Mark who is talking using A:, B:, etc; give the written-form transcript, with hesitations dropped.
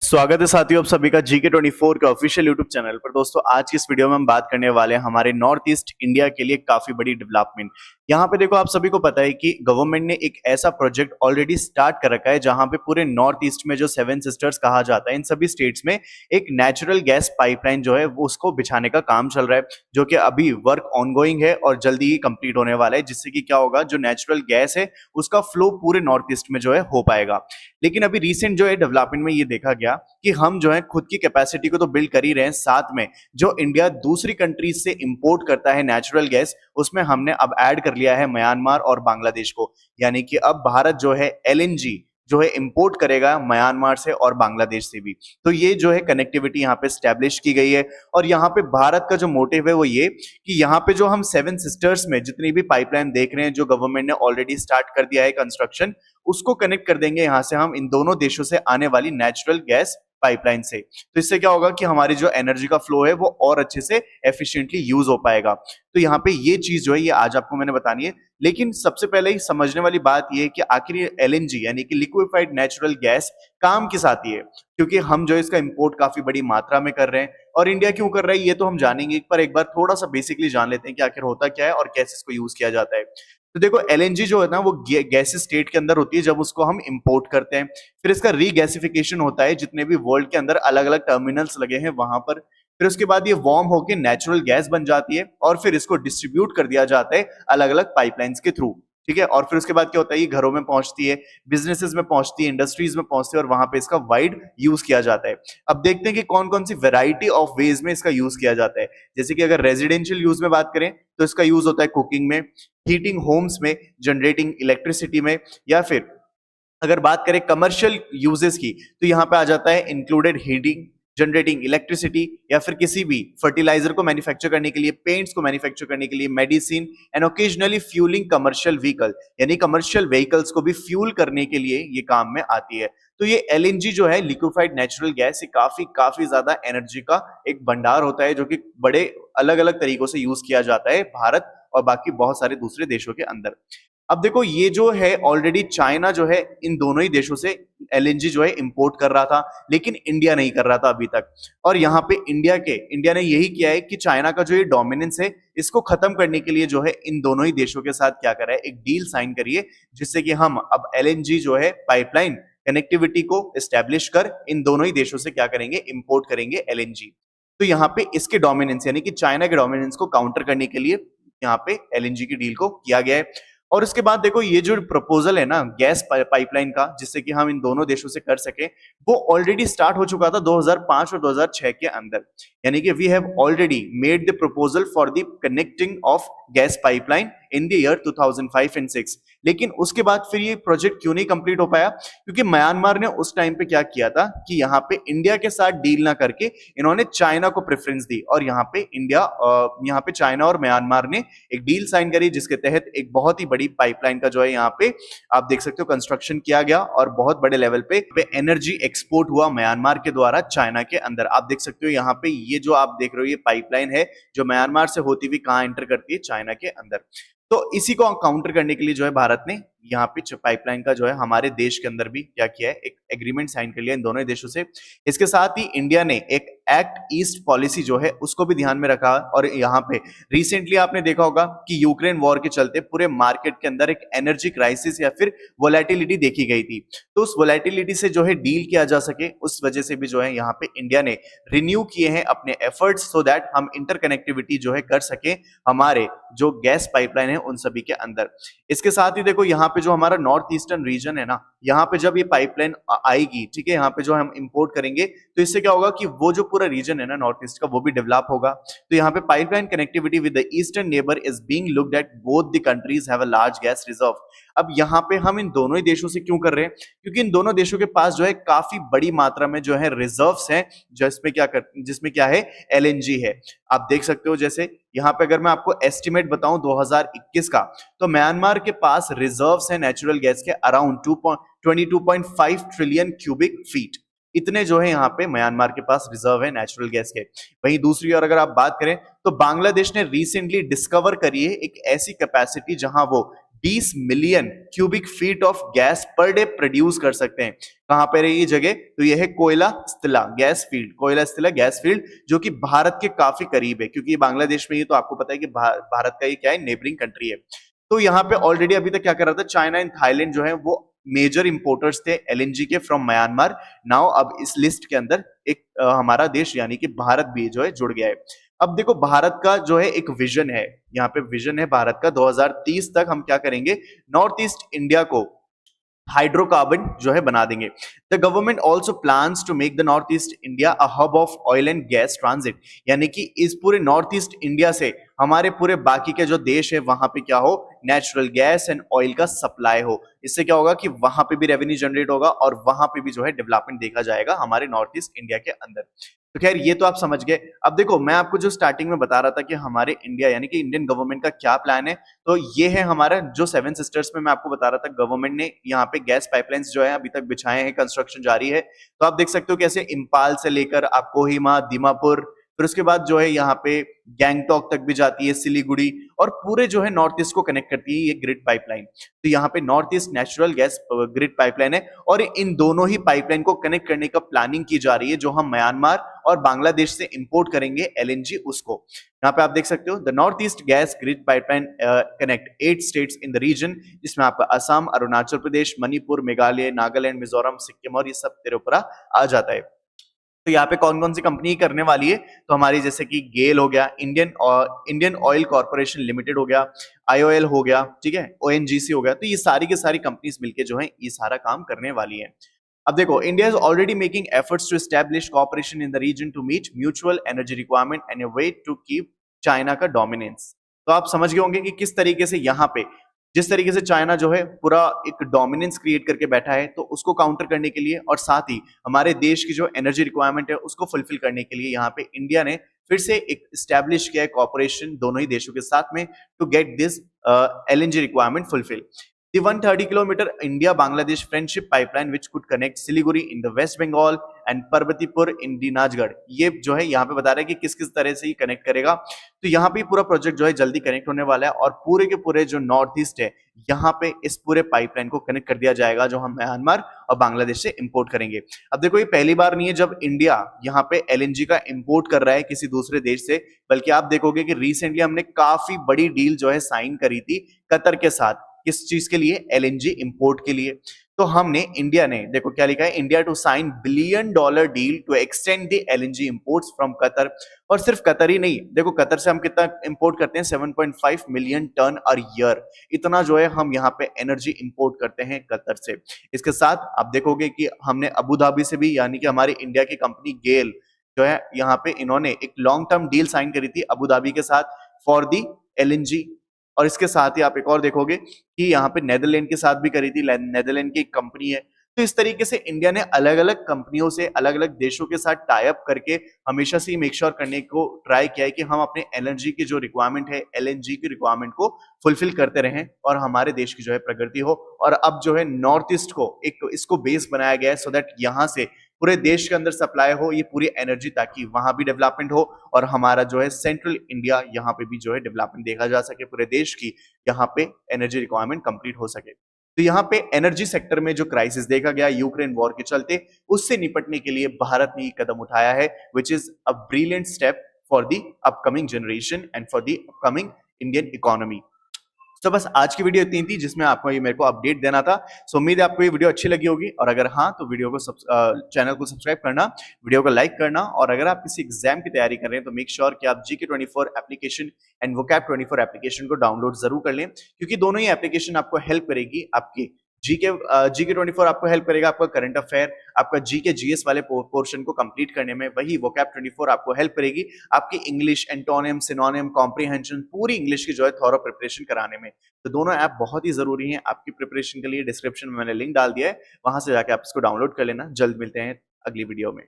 A: स्वागत है साथियों आप सभी का GK24 के ऑफिशियल यूट्यूब चैनल पर। दोस्तों आज की इस वीडियो में हम बात करने वाले हैं हमारे नॉर्थ ईस्ट इंडिया के लिए काफी बड़ी डेवलपमेंट। यहाँ पे देखो आप सभी को पता है कि गवर्नमेंट ने एक ऐसा प्रोजेक्ट ऑलरेडी स्टार्ट कर रखा है जहां पे पूरे नॉर्थ ईस्ट में जो सेवन सिस्टर्स कहा जाता है इन सभी स्टेट्स में एक नेचुरल गैस पाइपलाइन जो है वो उसको बिछाने का काम चल रहा है, जो कि अभी वर्क ऑनगोइंग है और जल्दी ही कंप्लीट होने वाला है, जिससे कि क्या होगा जो नेचुरल गैस है उसका फ्लो पूरे नॉर्थ ईस्ट में जो है हो पाएगा। लेकिन अभी रिसेंट जो है डेवलपमेंट में ये देखा गया कि हम जो है खुद की कैपेसिटी को तो बिल्ड कर ही रहे हैं, साथ में जो इंडिया दूसरी कंट्रीज से इंपोर्ट करता है नेचुरल गैस उसमें हमने अब ऐड कर लिया है म्यांमार और बांग्लादेश को। यानी कि अब भारत जो है एलएनजी जो है इंपोर्ट करेगा म्यांमार से और बांग्लादेश से भी। तो ये जो है कनेक्टिविटी यहाँ पे स्टैब्लिश की गई है। और यहाँ पे भारत का जो मोटिव है वो ये कि यहाँ पे जो हम सेवन सिस्टर्स में जितनी भी पाइपलाइन देख रहे हैं जो गवर्नमेंट ने ऑलरेडी स्टार्ट कर दिया है कंस्ट्रक्शन, उसको कनेक्ट कर देंगे यहाँ से हम इन दोनों देशों से आने वाली नेचुरल गैस पाइपलाइन से। तो इससे क्या होगा कि हमारी जो एनर्जी का फ्लो है वो और अच्छे से एफिशिएंटली यूज हो पाएगा। तो यहाँ पे ये चीज जो है ये आज आपको मैंने बतानी है। लेकिन सबसे पहले ही समझने वाली बात ये है कि आखिर ये एलएनजी यानी कि लिक्विफाइड नेचुरल गैस काम किस आती है, क्योंकि हम जो इसका इंपोर्ट काफी बड़ी मात्रा में कर रहे हैं। और इंडिया क्यों कर रहा है ये तो हम जानेंगे, पर एक बार थोड़ा सा बेसिकली जान लेते हैं कि आखिर होता क्या है और कैसे इसको यूज किया जाता है। तो देखो एलएनजी जो है ना वो गैस स्टेट के अंदर होती है जब उसको हम इंपोर्ट करते हैं, फिर इसका रीगैसिफिकेशन होता है जितने भी वर्ल्ड के अंदर अलग अलग टर्मिनल्स लगे हैं वहां पर। फिर उसके बाद ये वार्म होकर नेचुरल गैस बन जाती है और फिर इसको डिस्ट्रीब्यूट कर दिया जाता है अलग अलग पाइपलाइंस के थ्रू। ठीक है, और फिर उसके बाद क्या होता है ये घरों में पहुंचती है, बिजनेसेस में पहुंचती है, इंडस्ट्रीज में पहुंचती है और वहां पे इसका वाइड यूज किया जाता है। अब देखते हैं कि कौन कौन सी वेराइटी ऑफ वेज में इसका यूज किया जाता है। जैसे कि अगर रेजिडेंशियल यूज में बात करें तो इसका यूज होता है कुकिंग में, हीटिंग होम्स में, जनरेटिंग इलेक्ट्रिसिटी में, या फिर अगर बात करें कमर्शियल यूजेस की तो यहाँ पे आ जाता है इंक्लूडेड हीटिंग, जनरेटिंग इलेक्ट्रिसिटी, या फिर किसी भी फर्टिलाइजर को मैन्युफैक्चर करने के लिए, पेंट्स को मैन्युफैक्चर करने के लिए, medicine and occasionally fuelling commercial vehicle, यानी कमर्शियल व्हीकल्स को भी फ्यूल करने के लिए ये काम में आती है। तो ये एलएनजी जो है लिक्विफाइड नेचुरल गैस, ये काफी काफी ज्यादा एनर्जी का एक भंडार होता है जो कि बड़े अलग अलग तरीकों से यूज किया जाता है भारत और बाकी बहुत सारे दूसरे देशों के अंदर। अब देखो ये जो है ऑलरेडी चाइना जो है इन दोनों ही देशों से एलएनजी जो है इंपोर्ट कर रहा था, लेकिन इंडिया नहीं कर रहा था अभी तक। और यहाँ पे इंडिया ने यही किया है कि चाइना का जो ये डोमिनेंस है इसको खत्म करने के लिए जो है इन दोनों ही देशों के साथ क्या करा है, एक डील साइन करिए जिससे कि हम अब एलएनजी जो है पाइपलाइन कनेक्टिविटी को एस्टेब्लिश कर इन दोनों ही देशों से क्या करेंगे, इंपोर्ट करेंगे एलएनजी। तो यहाँ पे इसके डोमिनेंस यानी कि चाइना के डोमिनेंस को काउंटर करने के लिए यहाँ पे एलएनजी की डील को किया गया है। और उसके बाद देखो ये जो प्रपोजल है ना गैस पाइपलाइन का जिससे कि हम इन दोनों देशों से कर सके, वो ऑलरेडी स्टार्ट हो चुका था 2005 और 2006 के अंदर। यानी कि we have already made the proposal for the connecting of gas pipeline in the year 2005 and 6। लेकिन उसके बाद फिर ये प्रोजेक्ट क्यों नहीं कंप्लीट हो पाया, क्योंकि म्यांमार ने उस टाइम पे क्या किया था कि यहाँ पे इंडिया के साथ डील ना करके इन्होंने चाइना को प्रेफरेंस दी, और यहाँ पे चाइना और म्यांमार ने एक डील साइन करी जिसके तहत एक बहुत ही बड़ी पाइपलाइन का जो है यहाँ पे आप देख सकते हो कंस्ट्रक्शन किया गया और बहुत बड़े लेवल पे एनर्जी एक्सपोर्ट हुआ म्यांमार के द्वारा चाइना के अंदर। आप देख सकते हो यहाँ पे ये जो आप देख रहे हो ये पाइपलाइन है जो म्यांमार से होती हुई कहाँ एंटर करती है, चाइना के अंदर। तो इसी को काउंटर करने के लिए जो है भारत ने यहाँ पे पाइपलाइन का जो है हमारे देश के अंदर भी क्या किया है, एक एग्रीमेंट साइन कर लिया इन दोनों देशों से। इसके साथ ही इंडिया ने एक एक्ट ईस्ट पॉलिसी जो है उसको भी ध्यान में रखा। और यहाँ पे रिसेंटली आपने देखा होगा कि यूक्रेन वॉर के चलते पूरे मार्केट के अंदर एक एनर्जी क्राइसिस या फिर वोलेटिलिटी देखी गई थी। तो उस वोलेटिलिटी से जो है डील किया जा सके उस वजह से भी जो है यहाँ पे इंडिया ने रिन्यू किए हैं अपने एफर्ट्स सो दैट हम इंटरकनेक्टिविटी जो है कर सके हमारे जो गैस पाइपलाइन है उन सभी के अंदर। इसके साथ ही देखो यहाँ पे जो हमारा नॉर्थ ईस्टर्न रीजन है ना, यहाँ पे जब ये पाइपलाइन आएगी, ठीक है, यहाँ पे जो हम इंपोर्ट करेंगे तो इससे क्या होगा कि वो जो पूरा रीजन है ना नॉर्थ ईस्ट का वो भी डेवलप होगा। तो यहाँ पे pipeline connectivity with the eastern neighbour is being looked at, both the countries have a large gas reserve. अब यहाँ पे हम इन दोनों ही देशों से क्यों कर रहे हैं, क्योंकि इन दोनों देशों के पास जो है काफी बड़ी मात्रा में जो है रिजर्व्स हैं जिसमें क्या है, एलएनजी है। आप देख सकते हो जैसे यहाँ पे अगर मैं आपको एस्टिमेट बताऊं 2021 का, तो म्यांमार के पास रिजर्व्स है नेचुरल गैस के अराउंड 22.5 ट्रिलियन क्यूबिक फीट। इतने जो है यहाँ पे म्यांमार के पास रिजर्व है नेचुरल गैस के। वहीं दूसरी ओर अगर आप बात करें तो बांग्लादेश ने रिसेंटली डिस्कवर करी है एक ऐसी कैपेसिटी जहां वो 20 million cubic feet of gas per day produce कर सकते हैं। कहां पर है ये जगह? तो ये है कोयला गैस फील्ड, कोयला स्थिला गैस फील्ड, जो कि भारत के काफी करीब है, क्योंकि ये बांग्लादेश में, ये तो आपको पता है कि भारत का ये क्या है, नेबरिंग कंट्री है। तो यहाँ पे ऑलरेडी अभी तक क्या कर रहा था, चाइना एंड थाईलैंड जो है वो मेजर इंपोर्टर्स थे एलएनजी के फ्रॉम म्यांमार। नाउ अब इस लिस्ट के अंदर एक हमारा देश यानी कि भारत भी जो है जुड़ गया है। अब देखो भारत का जो है एक विजन है, यहाँ पे विजन है भारत का 2030 तक हम क्या करेंगे, नॉर्थ ईस्ट इंडिया को हाइड्रोकार्बन जो है बना देंगे। The government also plans to make the north east India a hub of oil and gas transit, यानी कि इस पूरे नॉर्थ ईस्ट इंडिया से हमारे पूरे बाकी के जो देश है वहां पे क्या हो, नेचुरल गैस एंड ऑयल का सप्लाई हो। इससे क्या होगा कि वहां पे भी रेवेन्यू जनरेट होगा और वहां पे भी जो है डेवलपमेंट देखा जाएगा हमारे नॉर्थ ईस्ट इंडिया के अंदर। तो खैर ये तो आप समझ गए। अब देखो मैं आपको जो स्टार्टिंग में बता रहा था कि हमारे इंडिया यानी कि इंडियन गवर्नमेंट का क्या प्लान है, तो ये है हमारा जो सेवन सिस्टर्स में मैं आपको बता रहा था, गवर्नमेंट ने यहाँ पे गैस पाइपलाइंस जो है अभी तक बिछाए हैं, कंस्ट्रक्शन जारी है। तो आप देख सकते हो कैसे इम्पाल से लेकर आप कोहिमा, दीमापुर, फिर उसके बाद जो है यहाँ पे गैंगटॉक तक भी जाती है, सिलीगुड़ी, और पूरे जो है नॉर्थ ईस्ट को कनेक्ट करती है ये ग्रिड पाइपलाइन। तो यहाँ पे north east natural gas grid pipeline है और इन दोनों ही पाइपलाइन को कनेक्ट करने का प्लानिंग की जा रही है, जो हम म्यांमार और बांग्लादेश से इंपोर्ट करेंगे एलएनजी उसको। यहाँ पे आप देख सकते हो the north east gas grid pipeline connect 8 states in the region, जिसमें आपका असम, अरुणाचल प्रदेश, मणिपुर, मेघालय, नागालैंड, मिजोरम, सिक्किम और ये सब त्रिपुरा आ जाता है। तो यहाँ पे कौन कौन सी कंपनी करने वाली है, तो हमारी जैसे कि गेल हो गया, इंडियन ऑयल कॉर्पोरेशन लिमिटेड हो गया, आईओएल हो गया, ठीक है, ओएनजीसी हो गया। तो ये सारी की सारी कंपनीज मिलके जो है ये सारा काम करने वाली है। अब देखो India is already making efforts to establish cooperation in the region to meet mutual energy requirement and a way to keep China का डोमिनेंस। तो आप समझ गए होंगे कि किस तरीके से यहाँ पे जिस तरीके से चाइना जो है पूरा एक डोमिनेंस क्रिएट करके बैठा है, तो उसको काउंटर करने के लिए और साथ ही हमारे देश की जो एनर्जी रिक्वायरमेंट है उसको फुलफिल करने के लिए यहाँ पे इंडिया ने फिर से एक स्टैब्लिश किया है कॉपरेशन दोनों ही देशों के साथ में to get this LNG requirement fulfil. The 130 kilometer India-Bangladesh friendship pipeline which could connect Siliguri in the West Bengal and Parbatipur in Dinajgarh, ये जो है यहाँ पे बता रहा है कि किस किस तरह से ये कनेक्ट करेगा। तो यहाँ पे पूरा प्रोजेक्ट जो है जल्दी कनेक्ट होने वाला है और पूरे के पूरे जो नॉर्थ ईस्ट है यहाँ पे इस पूरे पाइपलाइन को कनेक्ट कर दिया जाएगा, जो हम म्यांमार और बांग्लादेश से इंपोर्ट करेंगे। अब देखो ये पहली बार नहीं है जब इंडिया यहाँ पे एलएनजी का इंपोर्ट कर रहा है किसी दूसरे देश से, बल्कि आप देखोगे कि रिसेंटली हमने काफी बड़ी डील जो है साइन करी थी कतर के साथ। किस चीज के लिए? एलएनजी इंपोर्ट के लिए। तो हमने इंडिया ने देखो क्या लिखा है, India to sign $1 billion deal to extend the LNG imports from Qatar. और सिर्फ कतर ही नहीं, देखो कतर से हम कितना इंपोर्ट करते हैं, 7.5 मिलियन टन अ ईयर, इतना जो है हम यहाँ पे एनर्जी इंपोर्ट करते हैं कतर से। इसके साथ आप देखोगे कि हमने अबू धाबी से भी, यानी कि हमारी इंडिया की कंपनी गेल जो है यहाँ पे इन्होंने एक लॉन्ग टर्म डील साइन करी थी अबू धाबी के साथ फॉर दी एलएनजी। और इसके साथ ही आप एक और देखोगे कि यहाँ पे नेदरलैंड के साथ भी करी थी, नेदरलैंड की एक कंपनी है। तो इस तरीके से इंडिया ने अलग अलग कंपनियों से, अलग अलग देशों के साथ टाई अप करके हमेशा से मेक श्योर करने को ट्राई किया है कि हम अपने एनर्जी की जो रिक्वायरमेंट है, एलएनजी की रिक्वायरमेंट को फुलफिल करते रहें और हमारे देश की जो है प्रगति हो। और अब जो है नॉर्थ ईस्ट को एक इसको बेस बनाया गया है सो दैट यहाँ से पूरे देश के अंदर सप्लाई हो ये पूरी एनर्जी, ताकि वहां भी डेवलपमेंट हो और हमारा जो है सेंट्रल इंडिया यहाँ पे भी जो है डेवलपमेंट देखा जा सके, पूरे देश की यहाँ पे एनर्जी रिक्वायरमेंट कंप्लीट हो सके। तो यहाँ पे एनर्जी सेक्टर में जो क्राइसिस देखा गया यूक्रेन वॉर के चलते, उससे निपटने के लिए भारत ने कदम उठाया है, which is a brilliant step for the upcoming generation and for the upcoming Indian economy. तो बस आज की वीडियो इतनी थी जिसमें आपको ये मेरे को अपडेट देना था। सो उम्मीद है आपको ये वीडियो अच्छी लगी होगी, और अगर हाँ तो वीडियो को चैनल को सब्सक्राइब करना, वीडियो को लाइक करना, और अगर आप किसी एग्जाम की तैयारी कर रहे हैं तो मेक श्योर कि आप GK24 application and vocab 24 application को डाउनलोड जरूर कर लें, क्योंकि दोनों ही एप्लीकेशन आपको हेल्प करेगी। आपकी GK24 आपको हेल्प करेगा आपका करंट अफेयर, आपका GK GS वाले पोर्शन को कंप्लीट करने में, वही वोकैब 24 आपको हेल्प करेगी आपकी इंग्लिश, एंटोनिम, सिनोनिम, कॉम्प्रिहेंशन, पूरी इंग्लिश की जो है थॉरो प्रिपरेशन कराने में। तो दोनों ऐप बहुत ही जरूरी हैं आपकी प्रिपरेशन के लिए। डिस्क्रिप्शन में मैंने लिंक डाल दिया है, वहां से जाके आप इसको डाउनलोड कर लेना। जल्द मिलते हैं अगली वीडियो में।